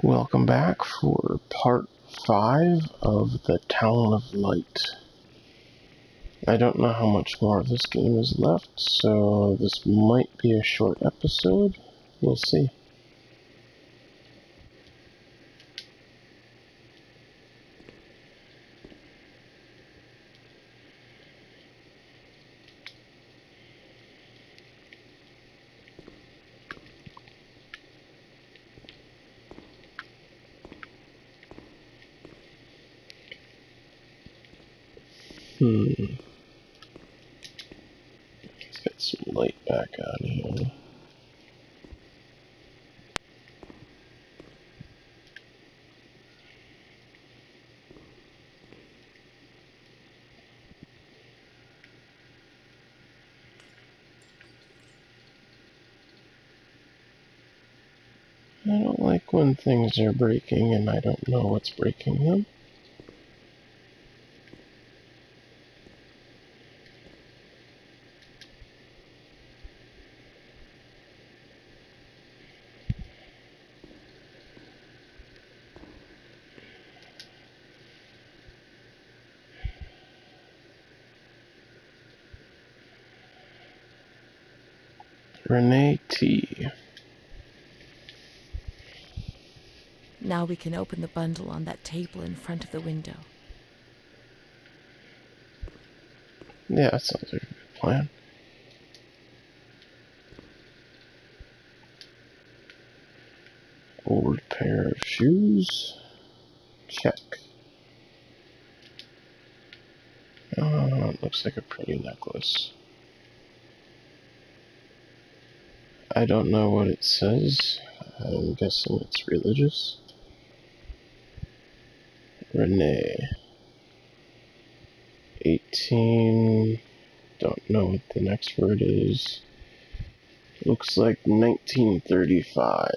Welcome back for part 5 of The Town of Light. I don't know how much more of this game is left, so this might be a short episode. We'll see. Let's get some light back on here. I don't like when things are breaking and I don't know what's breaking them. Renee T. Now we can open the bundle on that table in front of the window. Yeah, that sounds like a good plan. Old pair of shoes. Check. It looks like a pretty necklace. I don't know what it says. I'm guessing it's religious. Renee. 18. Don't know what the next word is. Looks like 1935.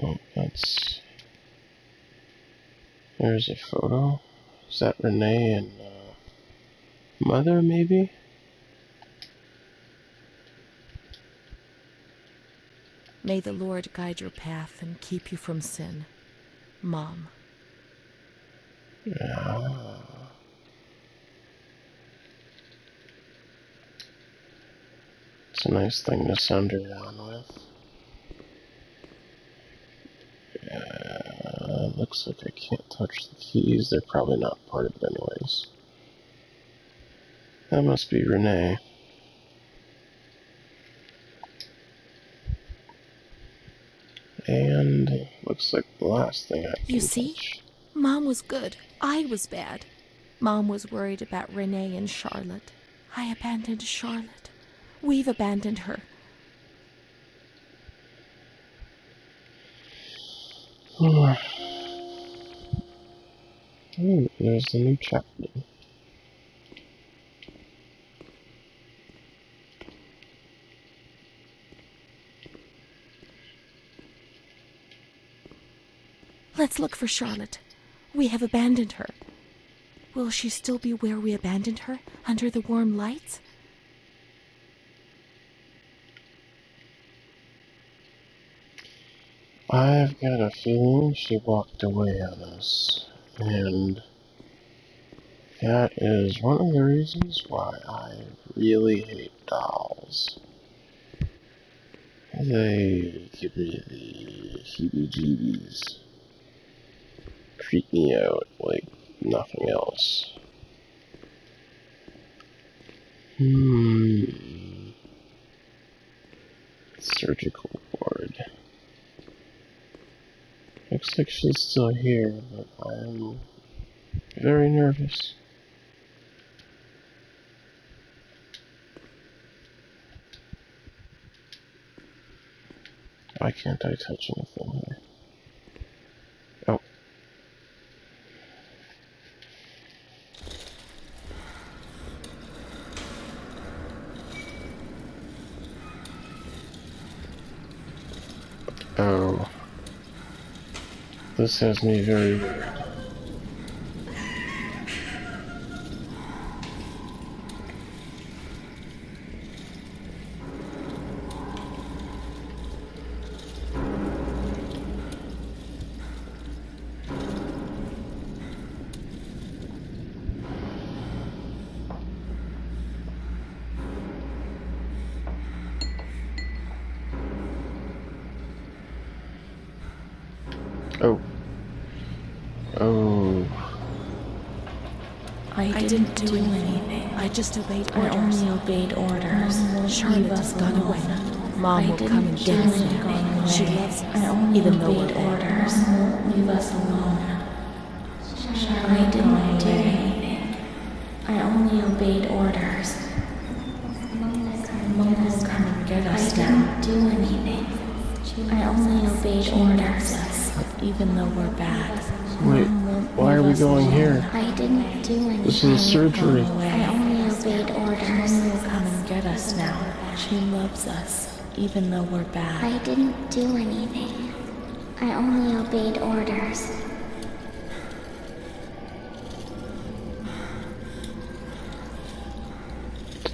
Oh, that's... There's a photo. Is that Renee and Mother, maybe? May the Lord guide your path and keep you from sin. Mom. Yeah. It's a nice thing to send her on with. Looks like I can't touch the keys. They're probably not part of it anyways. That must be Renee. And looks like the last thing I can You see? touch. Mom was good. I was bad. Mom was worried about Renee and Charlotte. I abandoned Charlotte. We've abandoned her. There's the new chapter. Let's look for Charlotte. We have abandoned her. Will she still be where we abandoned her, under the warm lights? I've got a feeling she walked away on us, and that is one of the reasons why I really hate dolls. They give me the heebie-jeebies. Creep me out like nothing else. Surgical ward. Looks like she's still here, but I'm very nervous. Why can't I touch anything here? Oh. Oh. This has me very worried. Oh. Oh. I didn't do anything. I just obeyed orders. I only obeyed orders. Charlotte's gone away. Mom will come and get us now. She loves us, even though we're bad. orders. Leave us alone. I didn't do anything. I only obeyed orders. Mom will come and get us now. I didn't do anything. I only obeyed orders. Even though we're bad. Wait, why are we going here? I didn't do anything. This is a surgery. I only obeyed orders. Mom will come and get us now. She loves us, even though we're bad. I didn't do anything. I only obeyed orders.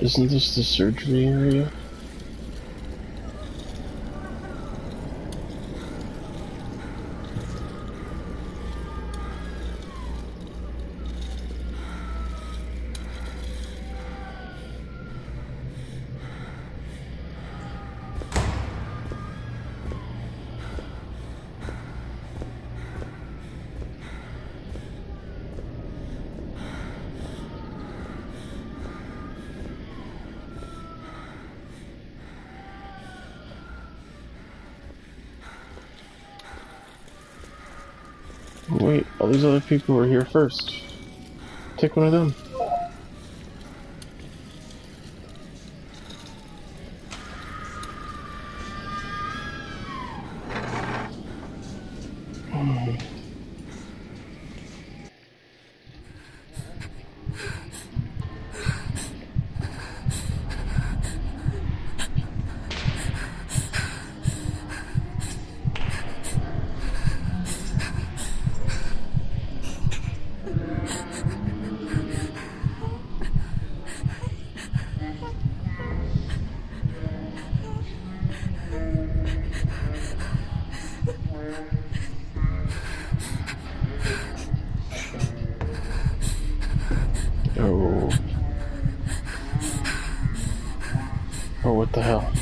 Isn't this the surgery area? Wait, all these other people were here first. Take one of them. Oh. Oh, what the hell?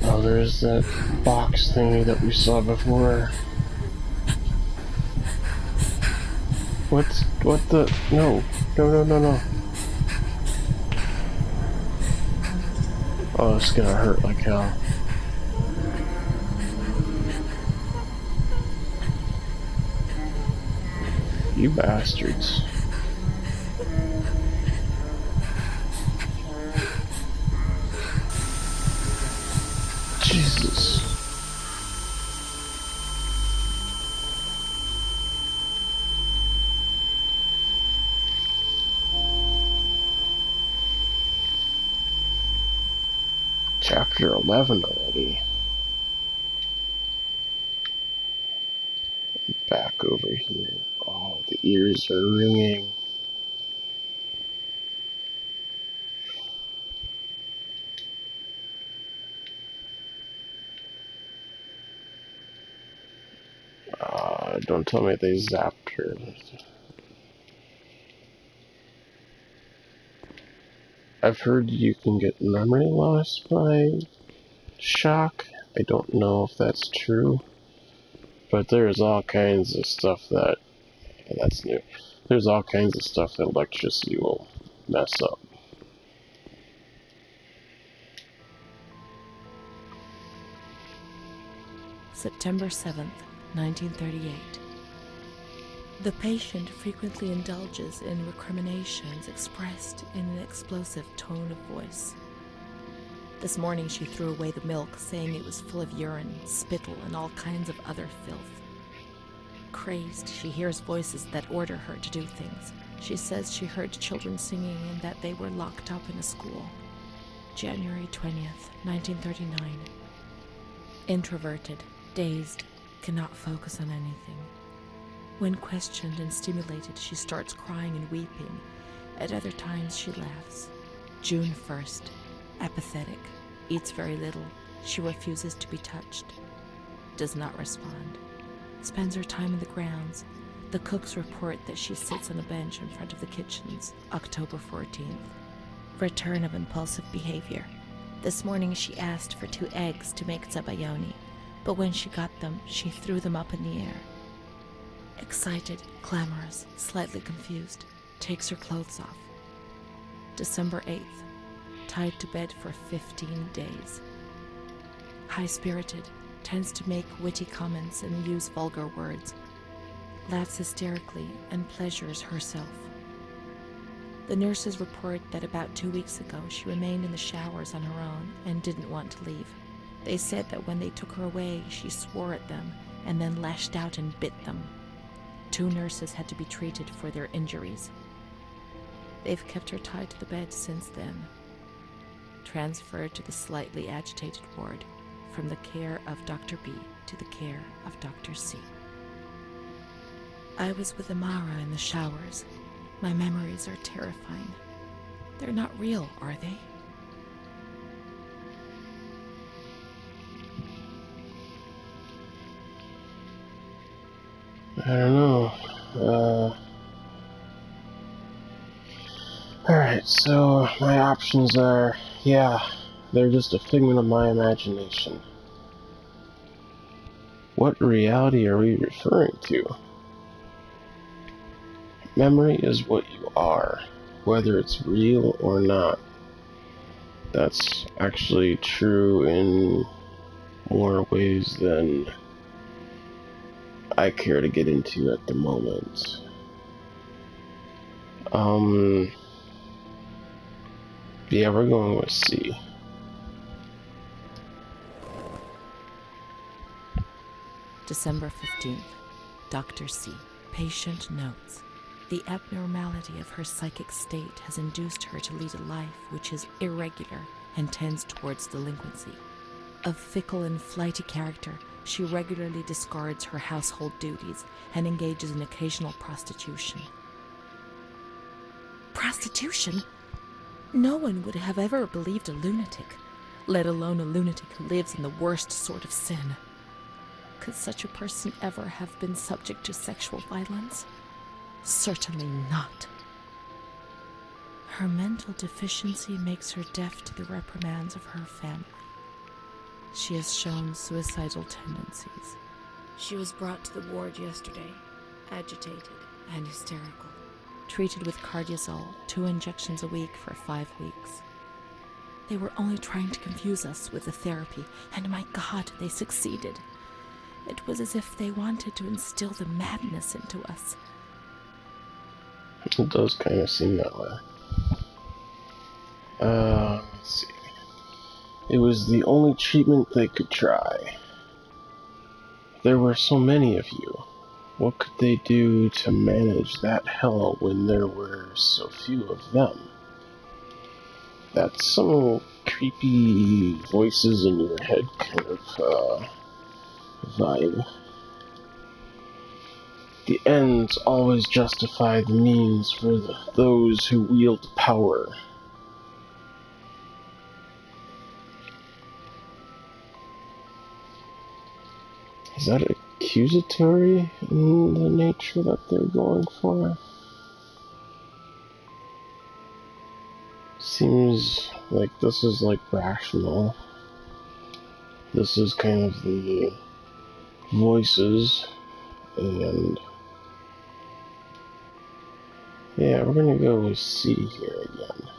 Oh, there's that box thingy that we saw before. What the? No. No. Oh, it's gonna hurt like hell. You bastards. Jesus. Chapter 11 already. Back over here. Oh, the ears are ringing. Don't tell me they zapped her. I've heard you can get memory loss by shock. I don't know if that's true. But there's all kinds of stuff that's new. There's all kinds of stuff that electricity will mess up. September 7th, 1938. The patient frequently indulges in recriminations expressed in an explosive tone of voice. This morning she threw away the milk, saying it was full of urine, spittle, and all kinds of other filth. Crazed, she hears voices that order her to do things. She says she heard children singing and that they were locked up in a school. January 20th, 1939. Introverted, dazed, cannot focus on anything. When questioned and stimulated, she starts crying and weeping. At other times, she laughs. June 1st. Apathetic. Eats very little. She refuses to be touched. does not respond. Spends her time in the grounds. The cooks report that she sits on a bench in front of the kitchens, October 14th. Return of impulsive behavior. This morning she asked for 2 eggs to make zabayoni, but when she got them, she threw them up in the air. Excited, clamorous, slightly confused, takes her clothes off. December 8th. Tied to bed for 15 days. High-spirited, tends to make witty comments and use vulgar words. Laughs hysterically and pleasures herself. The nurses report that about 2 weeks ago she remained in the showers on her own and didn't want to leave. They said that when they took her away, she swore at them and then lashed out and bit them. 2 nurses had to be treated for their injuries. They've kept her tied to the bed since then. Transferred to the slightly agitated ward, from the care of Dr. B to the care of Dr. C. I was with Amara in the showers. My memories are terrifying. They're not real, are they? I don't know. Alright, so my options are, yeah, they're just a figment of my imagination. What reality are we referring to? Memory is what you are, whether it's real or not. That's actually true in more ways than I care to get into at the moment. Yeah, we're going with C. December 15th. Dr. C. Patient notes. The abnormality of her psychic state has induced her to lead a life which is irregular and tends towards delinquency. Of fickle and flighty character, she regularly discards her household duties and engages in occasional prostitution. Prostitution? No one would have ever believed a lunatic, let alone a lunatic who lives in the worst sort of sin. Could such a person ever have been subject to sexual violence? Certainly not. Her mental deficiency makes her deaf to the reprimands of her family. She has shown suicidal tendencies. She was brought to the ward yesterday, agitated and hysterical. Treated with cardiazol, 2 injections a week for 5 weeks. They were only trying to confuse us with the therapy, and my God, they succeeded. It was as if they wanted to instill the madness into us. It does kind of seem that way. Let's see. It was the only treatment they could try. There were so many of you. What could they do to manage that hell when there were so few of them? That's some creepy voices in your head kind of vibe. The ends always justify the means for those who wield power. Is that accusatory in the nature that they're going for? Seems like this is like rational. This is kind of the voices, and yeah, we're gonna go with C here again.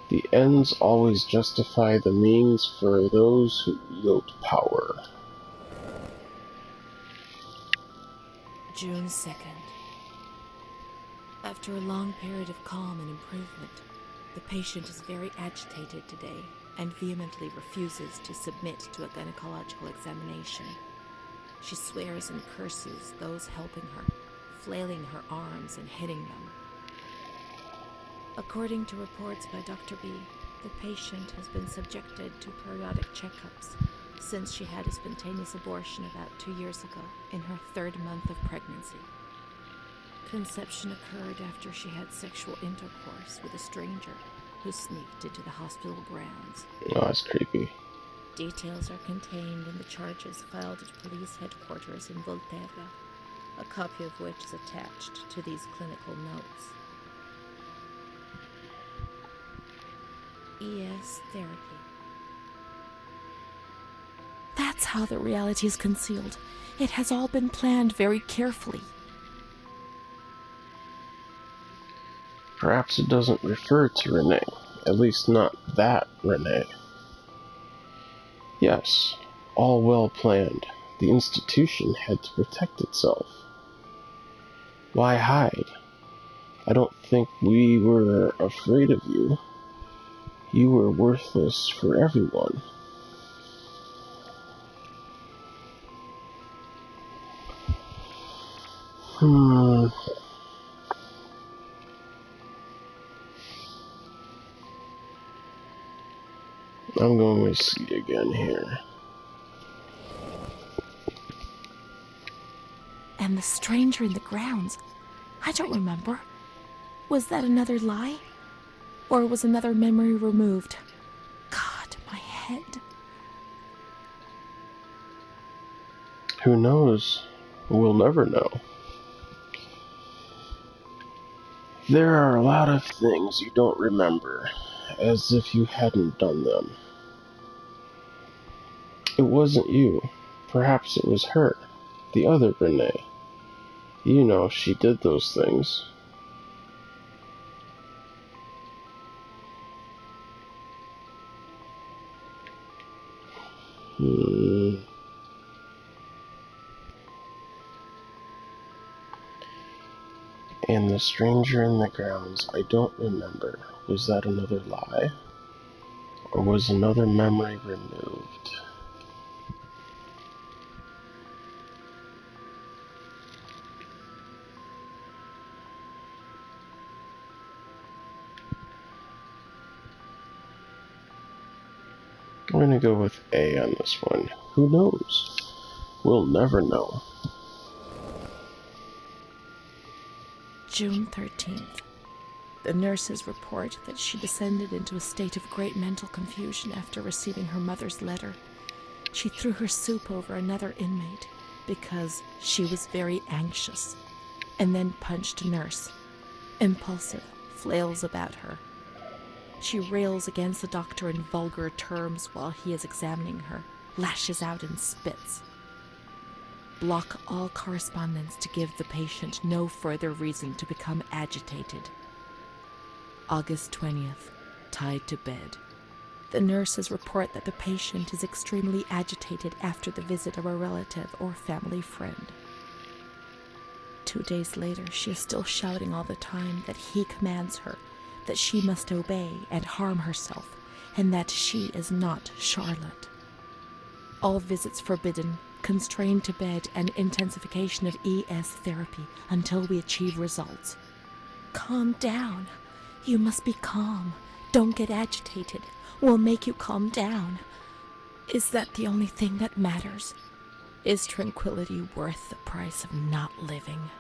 The ends always justify the means for those who wield power. June 2nd. After a long period of calm and improvement, the patient is very agitated today and vehemently refuses to submit to a gynecological examination. She swears and curses those helping her, flailing her arms and hitting them. According to reports by Dr. B, the patient has been subjected to periodic checkups since she had a spontaneous abortion about 2 years ago in her 3rd month of pregnancy. Conception occurred after she had sexual intercourse with a stranger who sneaked into the hospital grounds. Oh, that's creepy. Details are contained in the charges filed at police headquarters in Volterra, a copy of which is attached to these clinical notes. ES therapy. That's how the reality is concealed. It has all been planned very carefully. Perhaps it doesn't refer to Renee, at least not that Renee. Yes, all well planned. The institution had to protect itself. Why hide? I don't think we were afraid of you. You were worthless for everyone. I'm going to see again here. And the stranger in the grounds, I don't remember. Was that another lie? Or was another memory removed? God, my head. Who knows? We'll never know. There are a lot of things you don't remember, as if you hadn't done them. It wasn't you. Perhaps it was her, the other Renee. You know, she did those things. And the stranger in the grounds, I don't remember. Was that another lie? Or was another memory removed? I'm gonna go with A on this one. Who knows? We'll never know. June 13th. The nurses report that she descended into a state of great mental confusion after receiving her mother's letter. She threw her soup over another inmate because she was very anxious, and then punched a nurse. Impulsive, flails about her. She rails against the doctor in vulgar terms while he is examining her, lashes out and spits. Block all correspondence to give the patient no further reason to become agitated. August 20th, tied to bed. The nurses report that the patient is extremely agitated after the visit of a relative or family friend. 2 days later, she is still shouting all the time that he commands her, that she must obey and harm herself, and that she is not Charlotte. All visits forbidden, constrained to bed, and intensification of ES therapy until we achieve results. Calm down. You must be calm. Don't get agitated. We'll make you calm down. Is that the only thing that matters? Is tranquility worth the price of not living?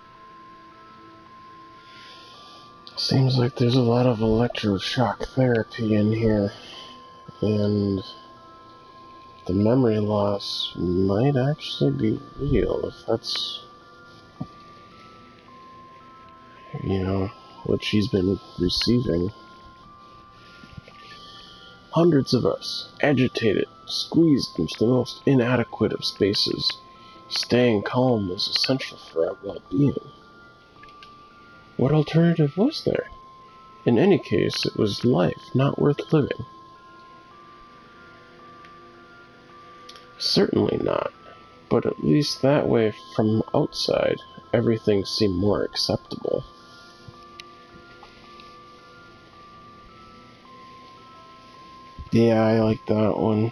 Seems like there's a lot of electroshock therapy in here, and the memory loss might actually be real if that's, what she's been receiving. Hundreds of us, agitated, squeezed into the most inadequate of spaces. Staying calm was essential for our well-being. What alternative was there? In any case, it was life not worth living. Certainly not, but at least that way from outside, everything seemed more acceptable. Yeah, I like that one.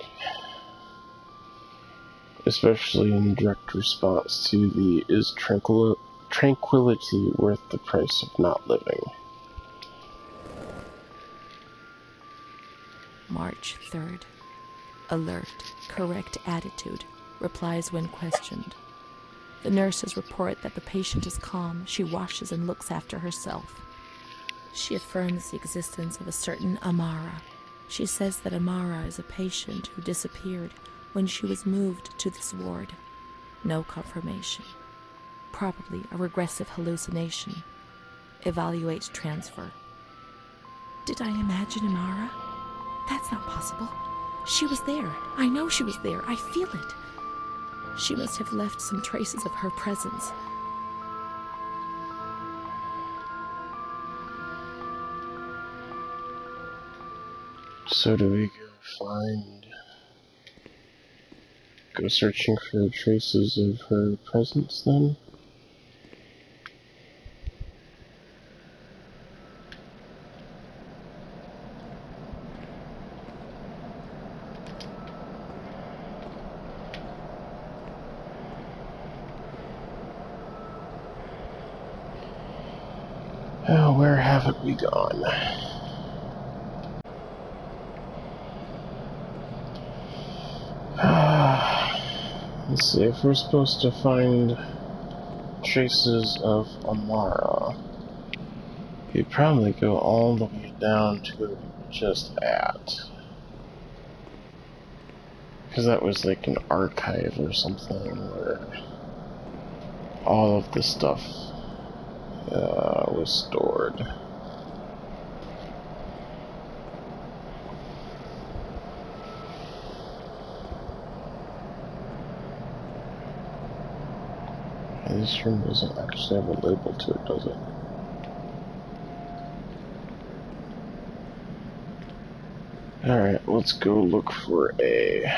Especially in direct response to the is tranquility worth the price of not living? March 3rd. Alert, correct attitude, replies when questioned. The nurses report that the patient is calm. She washes and looks after herself. She affirms the existence of a certain Amara. She says that Amara is a patient who disappeared when she was moved to this ward. No confirmation. Probably a regressive hallucination. Evaluate transfer. Did I imagine Amara? That's not possible. She was there. I know she was there. I feel it. She must have left some traces of her presence. So do we go searching for traces of her presence then? Oh, where haven't we gone? Let's see, if we're supposed to find traces of Amara, you'd probably go all the way down to where we were just at. Because that was like an archive or something where all of the stuff was stored. This room doesn't actually have a label to it, does it? Alright, let's go look for a...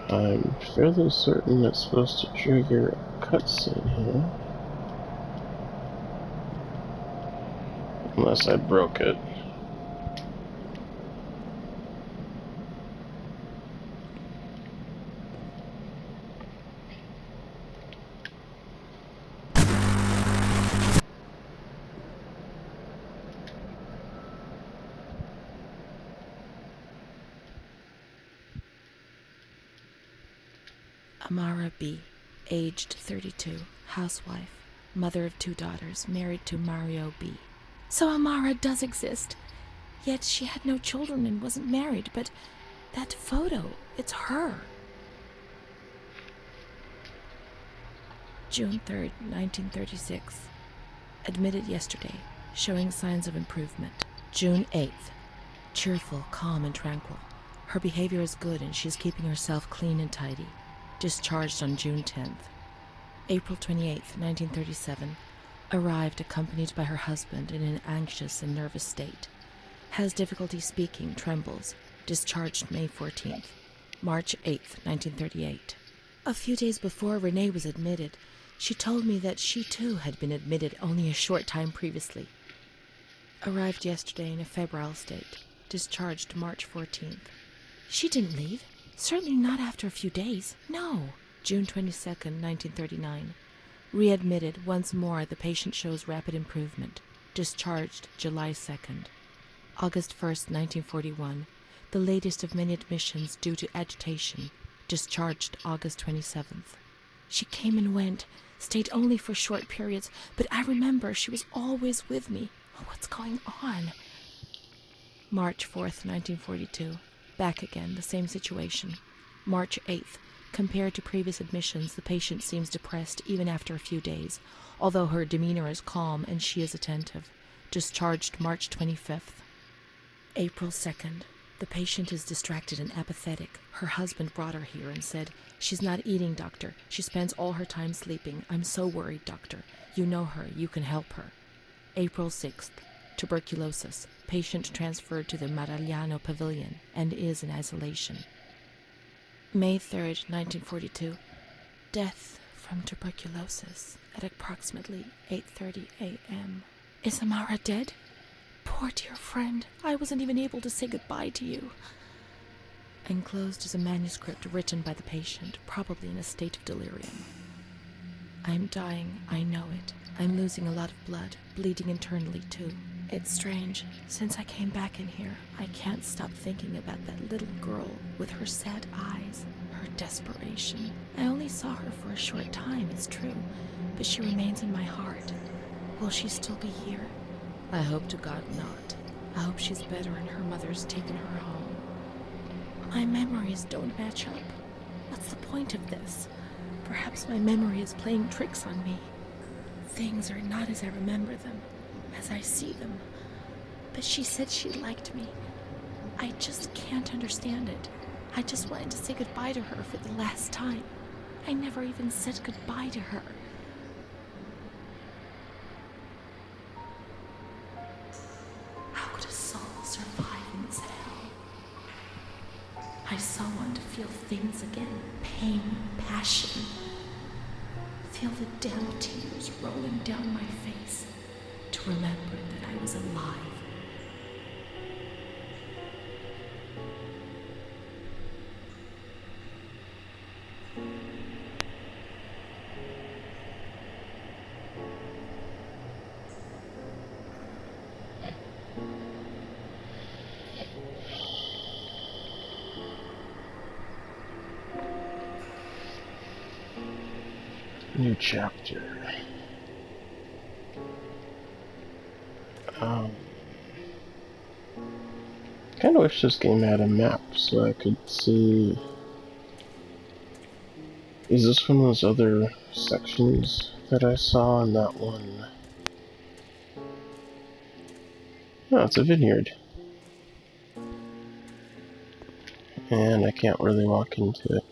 I'm fairly certain it's supposed to trigger a cutscene here. Unless I broke it. Amara B., aged 32, housewife, mother of 2 daughters, married to Mario B. So Amara does exist. Yet she had no children and wasn't married, but that photo, it's her. June 3rd, 1936. Admitted yesterday, showing signs of improvement. June 8th. Cheerful, calm, and tranquil. Her behavior is good and she's keeping herself clean and tidy. Discharged on June 10th. April 28th, 1937. Arrived accompanied by her husband in an anxious and nervous state. Has difficulty speaking, trembles. Discharged May 14th. March 8th, 1938. A few days before Renee was admitted, she told me that she too had been admitted only a short time previously. Arrived yesterday in a febrile state. Discharged March 14th. She didn't leave. Certainly not after a few days. No. June 22nd, 1939. Readmitted once more. The patient shows rapid improvement. Discharged July 2nd. August 1st, 1941. The latest of many admissions due to agitation. Discharged August 27th. She came and went, stayed only for short periods, but I remember she was always with me. Oh, what's going on? March 4th, 1942. Back again, the same situation. March 8th. Compared to previous admissions, the patient seems depressed even after a few days, although her demeanor is calm and she is attentive. Discharged March 25th. April 2nd. The patient is distracted and apathetic. Her husband brought her here and said, "She's not eating, doctor. She spends all her time sleeping. I'm so worried, doctor. You know her. You can help her." April 6th. Tuberculosis. Patient transferred to the Maragliano Pavilion and is in isolation. May 3rd, 1942. Death from tuberculosis at approximately 8:30 a.m. Is Amara dead? Poor dear friend, I wasn't even able to say goodbye to you. Enclosed is a manuscript written by the patient, probably in a state of delirium. I'm dying, I know it. I'm losing a lot of blood, bleeding internally too. It's strange. Since I came back in here, I can't stop thinking about that little girl with her sad eyes, her desperation. I only saw her for a short time, it's true, but she remains in my heart. Will she still be here? I hope to God not. I hope she's better and her mother's taken her home. My memories don't match up. What's the point of this? Perhaps my memory is playing tricks on me. Things are not as I remember them, as I see them. But she said she liked me. I just can't understand it. I just wanted to say goodbye to her for the last time. I never even said goodbye to her. How could a soul survive in this hell? I so want to feel things again. Pain, passion. Feel the damn tears rolling down my face. To remember that I was alive. New chapter. Kind of wish this game had a map so I could see. Is this one of those other sections that I saw in that one? Oh, it's a vineyard. And I can't really walk into it.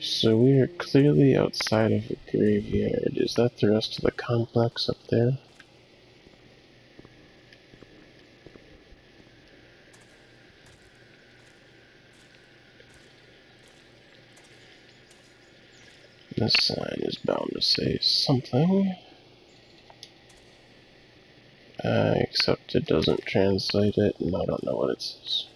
So we are clearly outside of a graveyard. Is that the rest of the complex up there? This sign is bound to say something. Except it doesn't translate it, and I don't know what it says.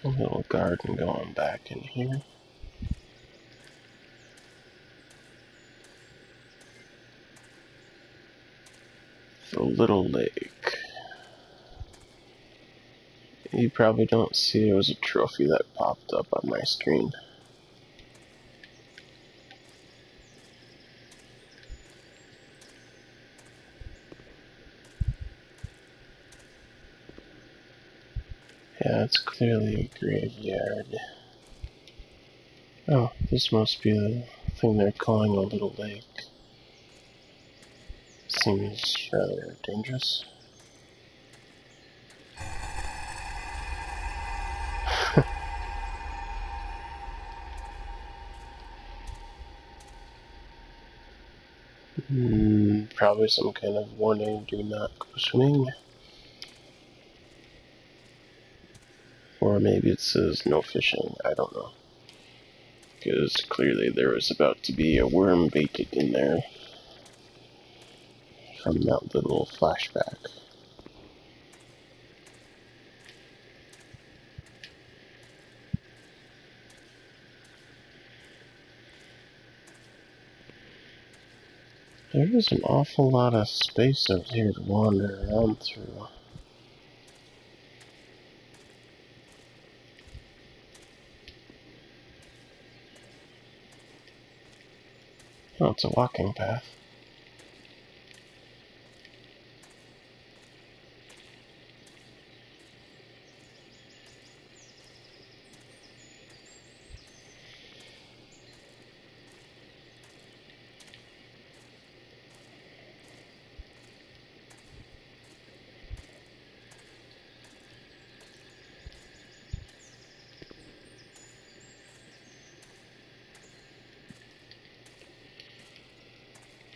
A little garden going back in here. The little lake. You probably don't see it was a trophy that popped up on my screen. Yeah, it's clearly a graveyard. Oh, this must be the thing they're calling a little lake. Seems rather dangerous. Probably some kind of warning, do not go swimming. Or maybe it says no fishing, I don't know. Because clearly there was about to be a worm baited in there from that little flashback. There is an awful lot of space out here to wander around through. Oh, it's a walking path.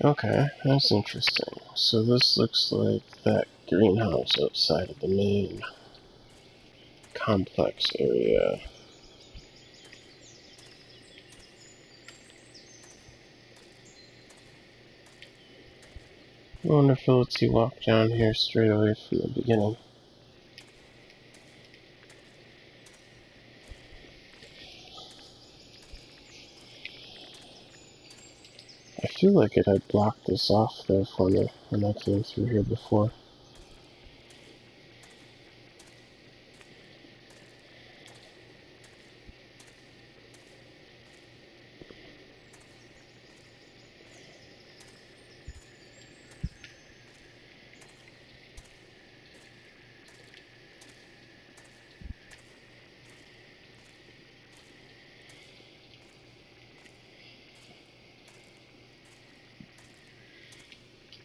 Okay, that's interesting. So this looks like that greenhouse outside of the main complex area. wonder if it lets you walk down here straight away from the beginning. I feel like it had blocked this off though for me when I came through here before.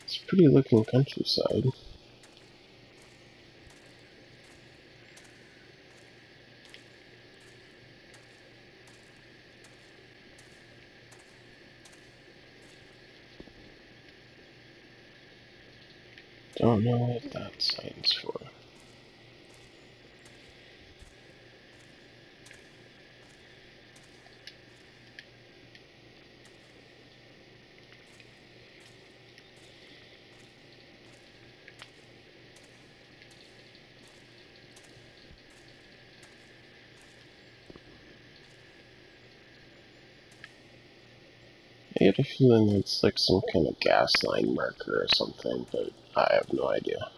It's a pretty looking countryside. Don't know what that sign's for. I get a feeling it's like some kind of gas line marker or something, but I have no idea.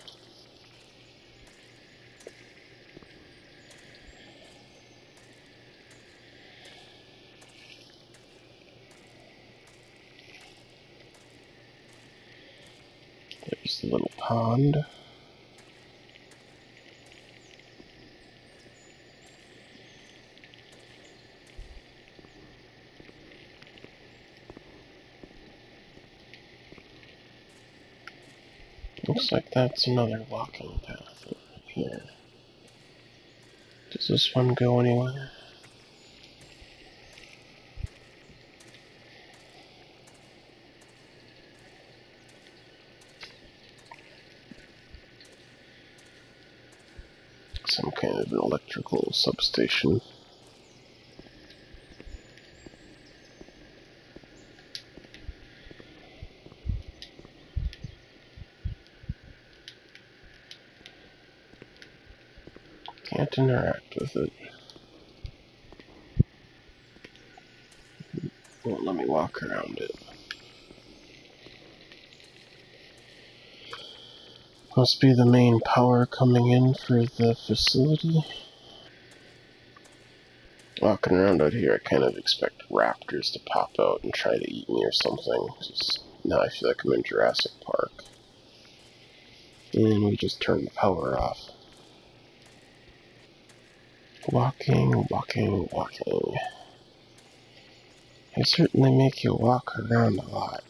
There's the little pond. Looks like that's another walking path over here. Does this one go anywhere? Some kind of an electrical substation. Can't interact with it. Won't let me walk around it. Must be the main power coming in for the facility. Walking around out here, I kind of expect raptors to pop out and try to eat me or something. Just now I feel like I'm in Jurassic Park. And we just turned the power off. Walking, walking, walking. They certainly make you walk around a lot.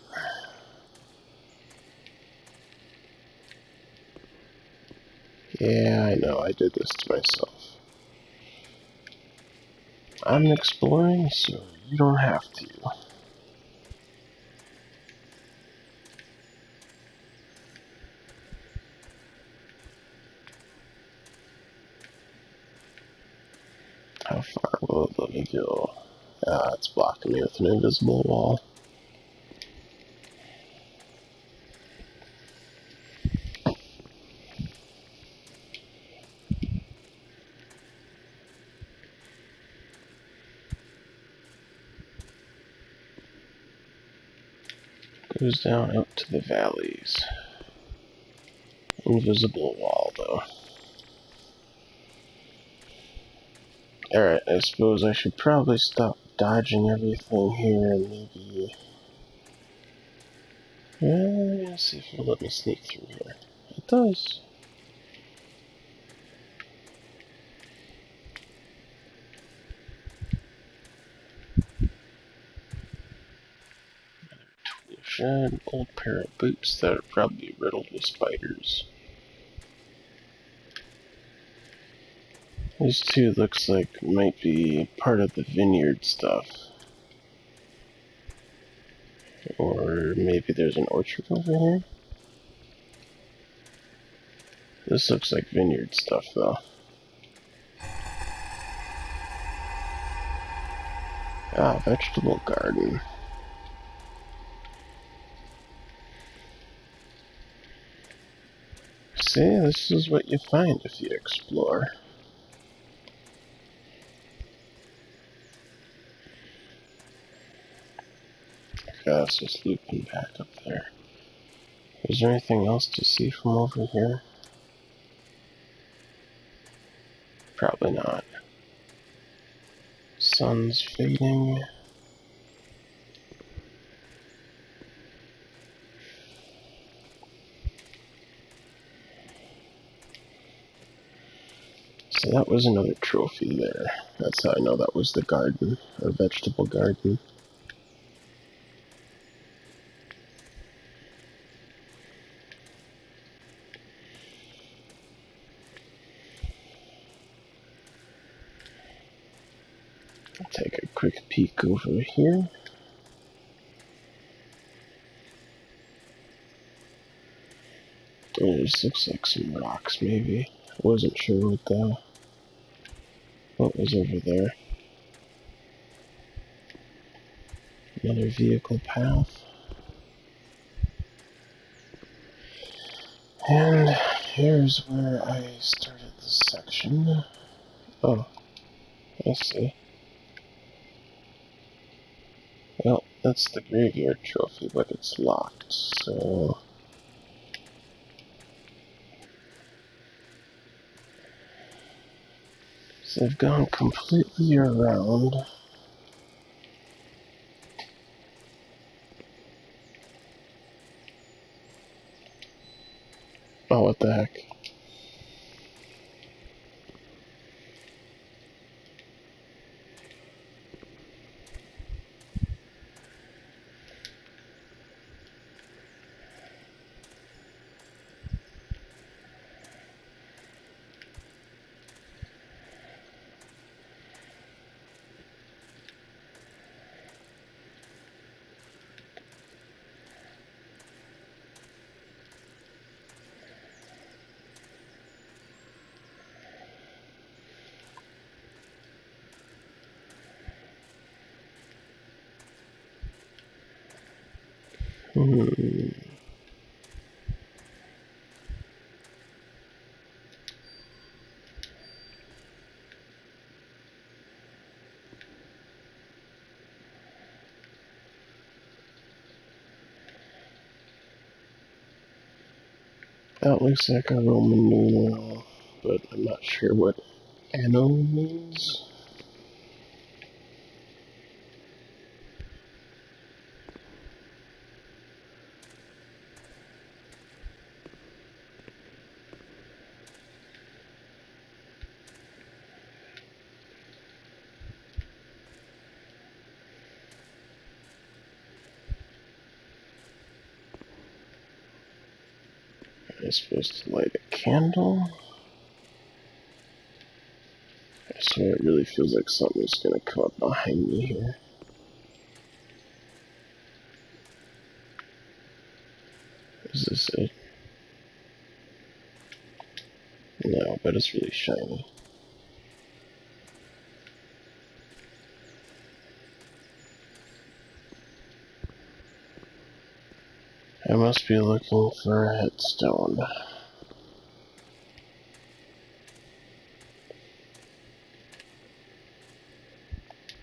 Yeah, I know, I did this to myself. I'm exploring, so you don't have to. How far will it let me go? It's blocking me with an invisible wall. Goes down out to the valleys. Invisible wall, though. Alright, I suppose I should probably stop dodging everything here and maybe... let's see if it'll let me sneak through here. It does. An old pair of boots that are probably riddled with spiders. These two looks like might be part of the vineyard stuff. Or maybe there's an orchard over here? This looks like vineyard stuff though. Ah, vegetable garden. See, this is what you find if you explore. Okay, let's just looping back up there. Is there anything else to see from over here? Probably not. Sun's fading. So that was another trophy there. That's how I know that was the garden, or vegetable garden. I'll take a quick peek over here. There's looks like some rocks, maybe. I wasn't sure what was over there. Another vehicle path. And here's where I started this section. Oh, I see. Well, that's the graveyard trophy, but it's locked, so... So I've gone completely around. Oh, what the heck. That looks like a Roman numeral, but I'm not sure what anno means. I'm supposed to light a candle. I swear it really feels like something's gonna come up behind me here. Is this it? No, but it's really shiny. I must be looking for a headstone.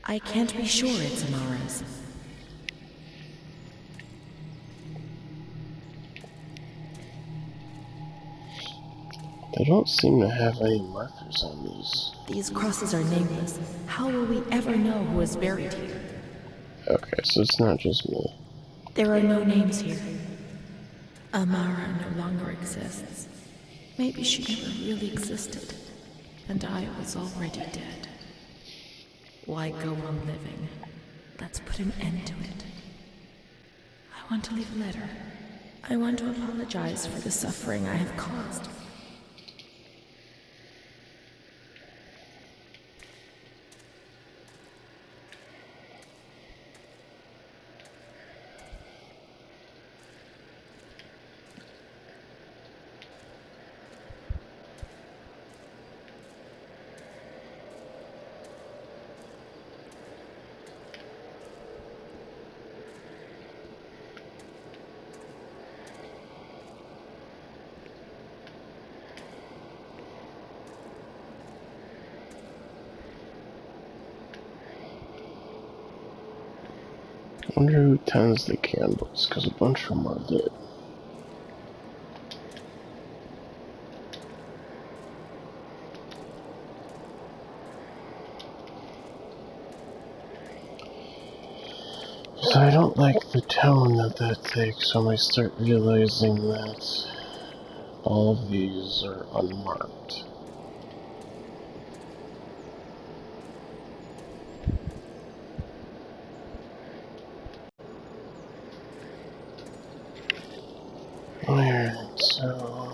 I can't be sure it's Amara's. They don't seem to have any markers on these. These crosses are nameless. How will we ever know who is buried here? Okay, so it's not just me. There are no names here. Amara no longer exists. Maybe she never really existed, and I was already dead. Why go on living? Let's put an end to it. I want to leave a letter. I want to apologize for the suffering I have caused. Wonder who tends the candles, because a bunch of them are lit. So I don't like the tone that takes when I start realizing that all of these are unmarked. Alright, so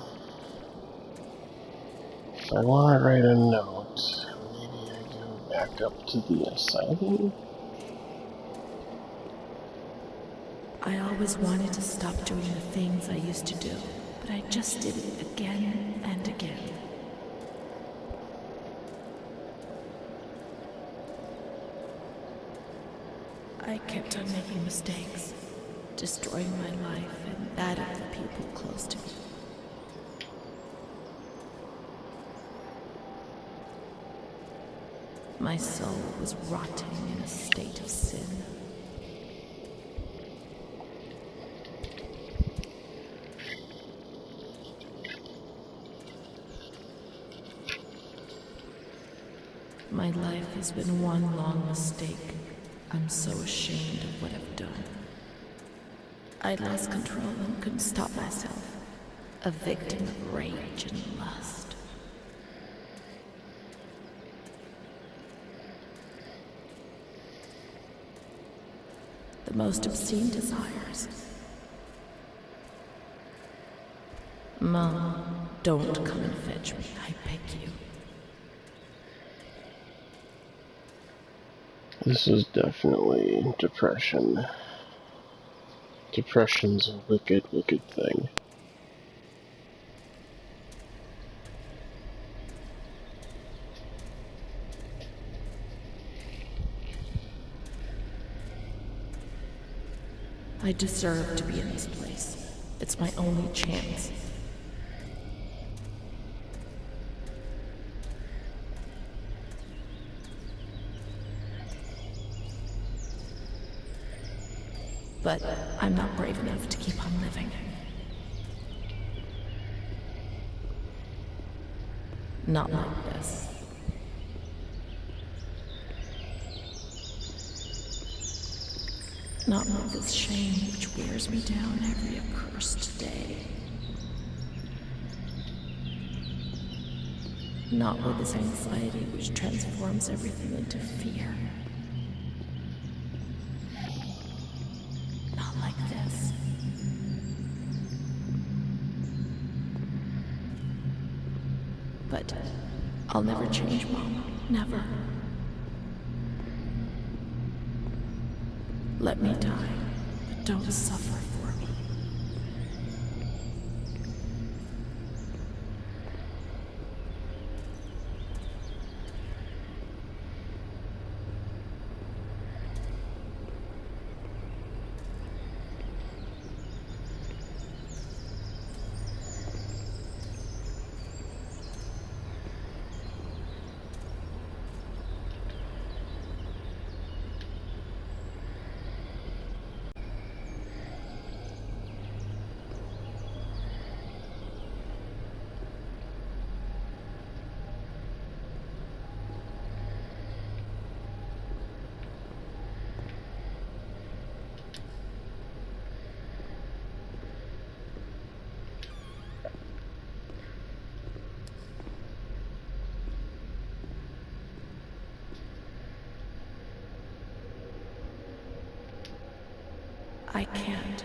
if I want to write a note, maybe I go back up to the asylum? I always wanted to stop doing the things I used to do, but I just did it again and again. I kept on making mistakes, destroying my life and that of the people close to me. My soul was rotting in a state of sin. My life has been one long mistake. I'm so ashamed of what I've done. I lost control and couldn't stop myself. A victim of rage and lust. The most obscene desires. Mom, don't come and fetch me, I beg you. This is definitely depression. Depression's a wicked, wicked thing. I deserve to be in this place. It's my only chance. But I'm not brave enough to keep on living. Not like this. Not with this shame which wears me down every accursed day. Not with this anxiety which transforms everything into fear. Not like this. But I'll never change, Mom. Never. Let me die, but don't suffer for me. I can't.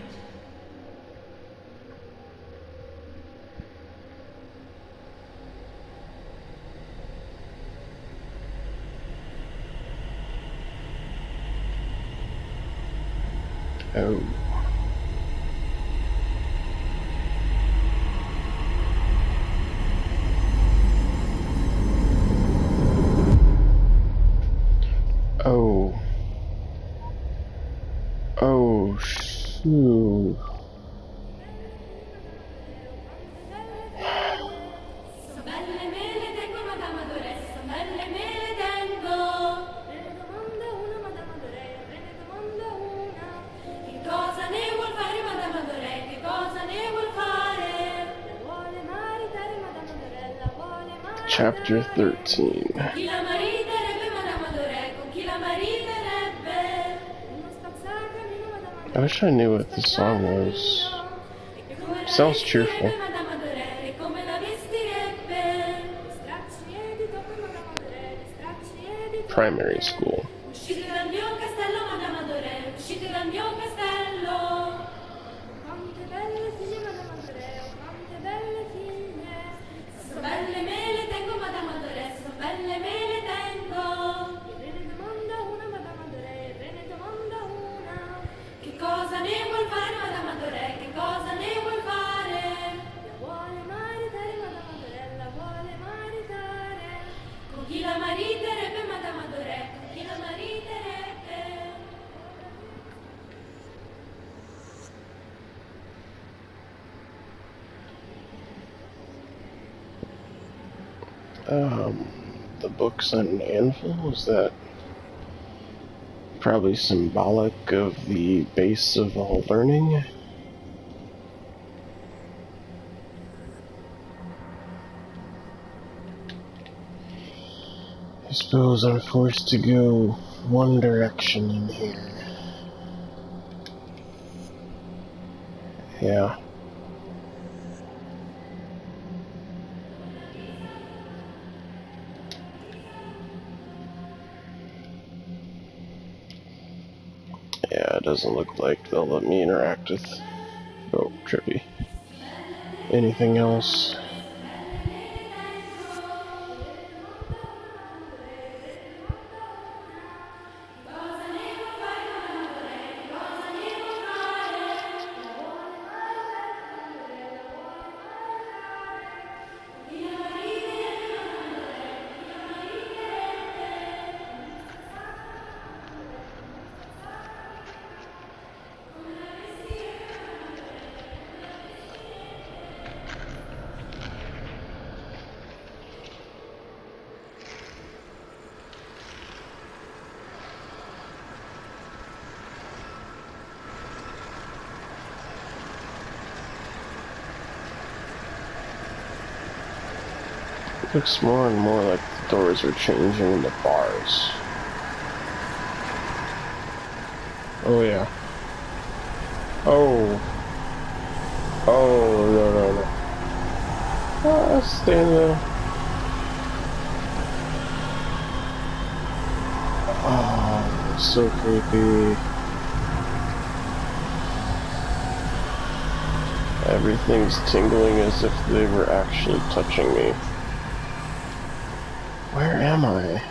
Oh. Oh. Oh, shoot. Chapter 13. I wish I knew what this song was. Sounds cheerful. Primary school. The books on an anvil, is that probably symbolic of the base of all learning? I suppose I'm forced to go one direction in here. Yeah. Yeah, it doesn't look like they'll let me interact with... Oh, trippy. Anything else? It looks more and more like the doors are changing into bars. Oh yeah. Oh. Oh, no. Stand there. Oh, so creepy. Everything's tingling as if they were actually touching me. Where am I?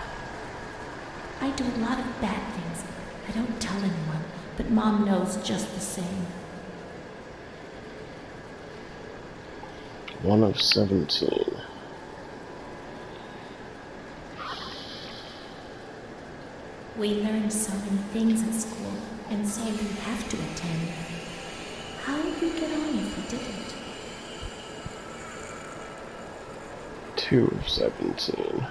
I do a lot of bad things. I don't tell anyone, but Mom knows just the same. 1 of 17. We learn so many things in school, and so you have to attend. How would we get on if we didn't? 2 of 17.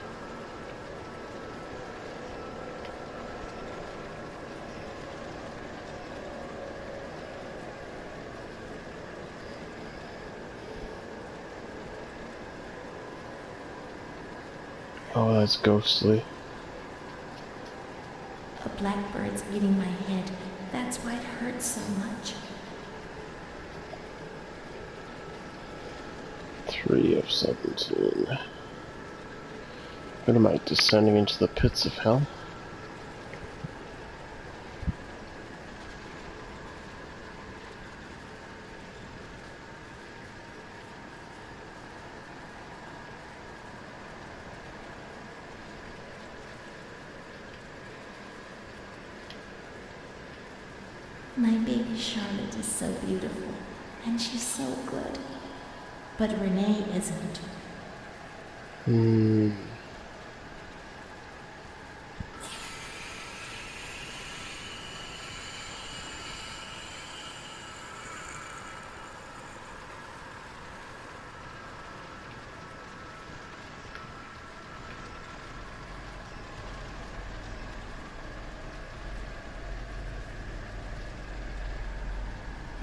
Oh, that's ghostly. A blackbird's eating my head. That's why it hurts so much. 3 of 17. What am I, descending into the pits of hell? My baby Charlotte is so beautiful, and she's so good. But Renee isn't.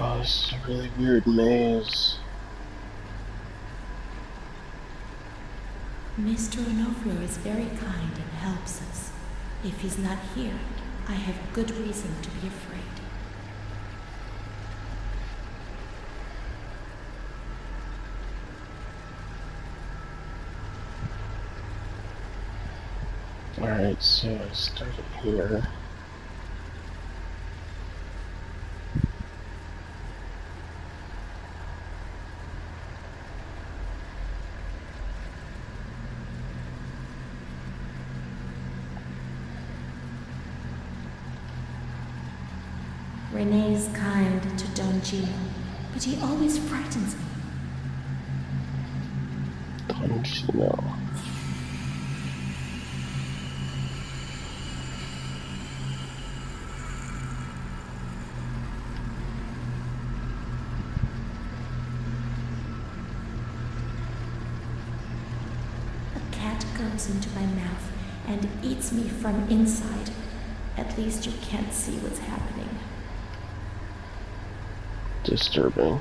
Oh, this is a really weird maze. Mr. Onofrio is very kind and helps us. If he's not here, I have good reason to be afraid. Alright, so I started here. Renee is kind to Don Gino, but he always frightens me. Don't you know? A cat goes into my mouth and eats me from inside. At least you can't see what's happening. Disturbing.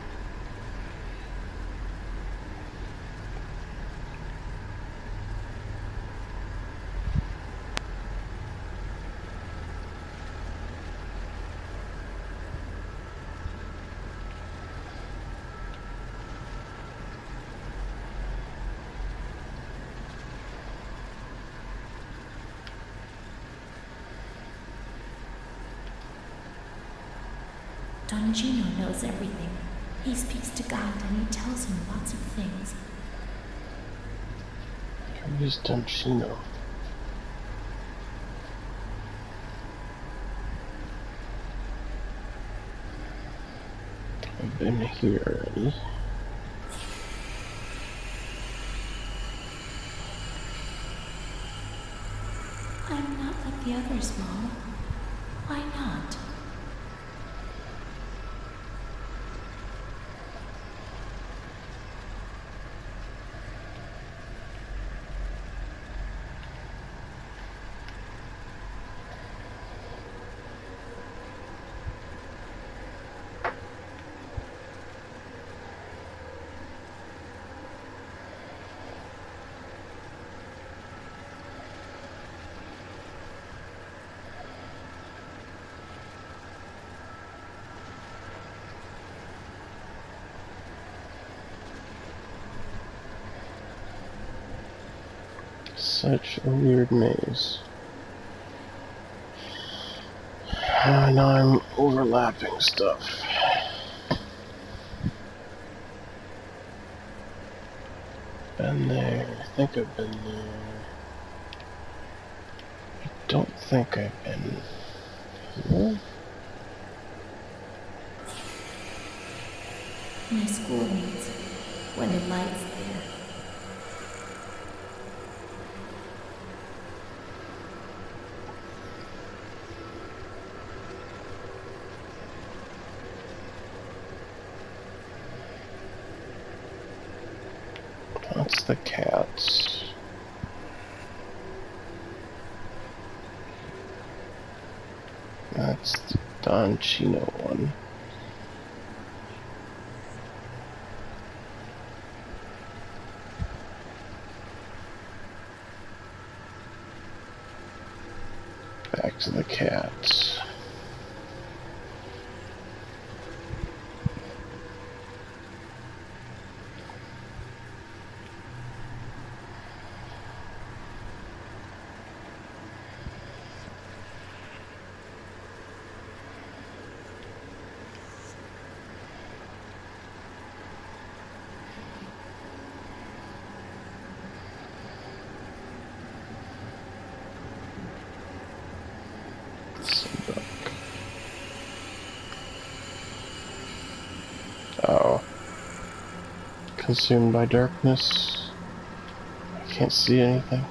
Don Gino knows everything. He speaks to God and he tells him lots of things. Who's Don Gino? I've been here already. I'm not like the others, Mom. Why not? Such a weird maze. Now I'm overlapping stuff. Been there. I think I've been there. I don't think I've been here. My school meets when the light's there. That's the cats. That's the Don Chino one. Back to the cats. Oh. Consumed by darkness. I can't see anything.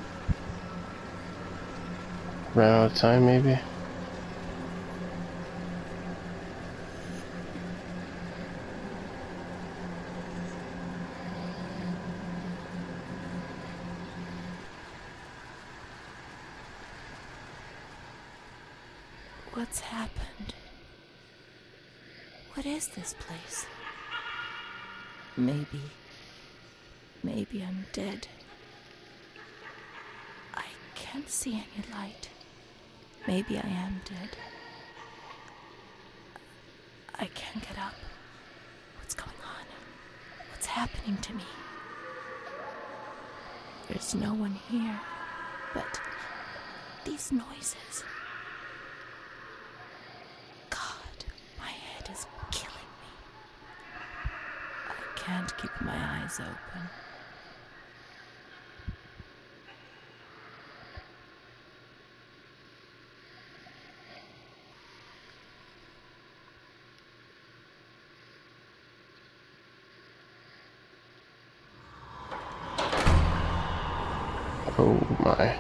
Ran out of time, maybe? What's happened? What is this place? Maybe I'm dead. can't see any light. Maybe I am dead. I can't get up. What's going on? What's happening to me? There's no one here, but these noises. God, my head is killing me. I can't keep my eyes open. Oh my.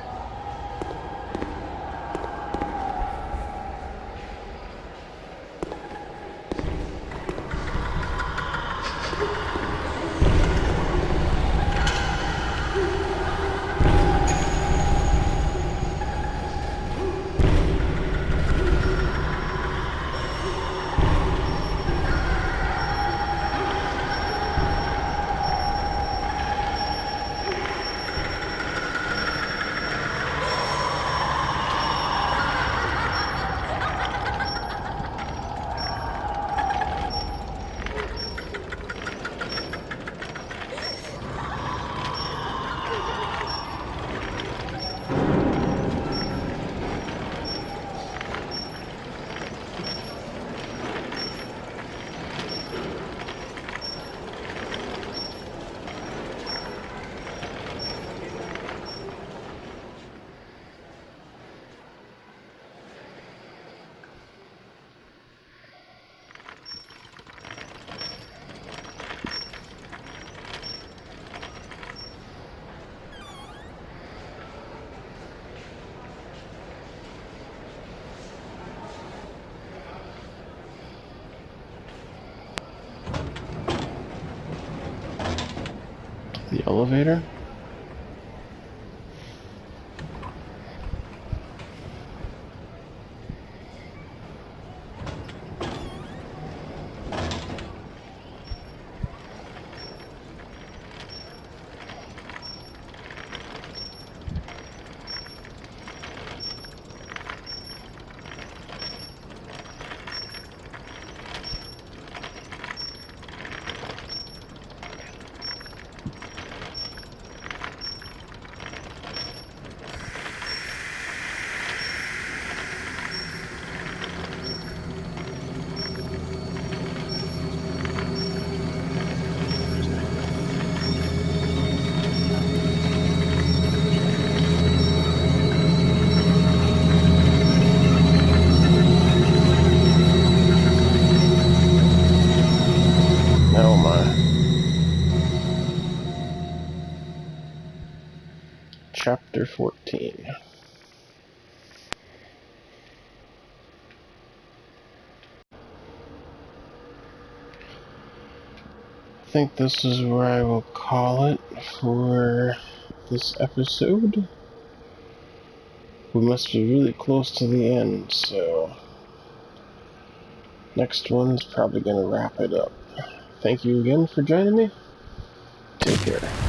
The elevator? Oh my. Chapter 14. I think this is where I will call it for this episode. We must be really close to the end, so next one's probably going to wrap it up. Thank you again for joining me. Take care.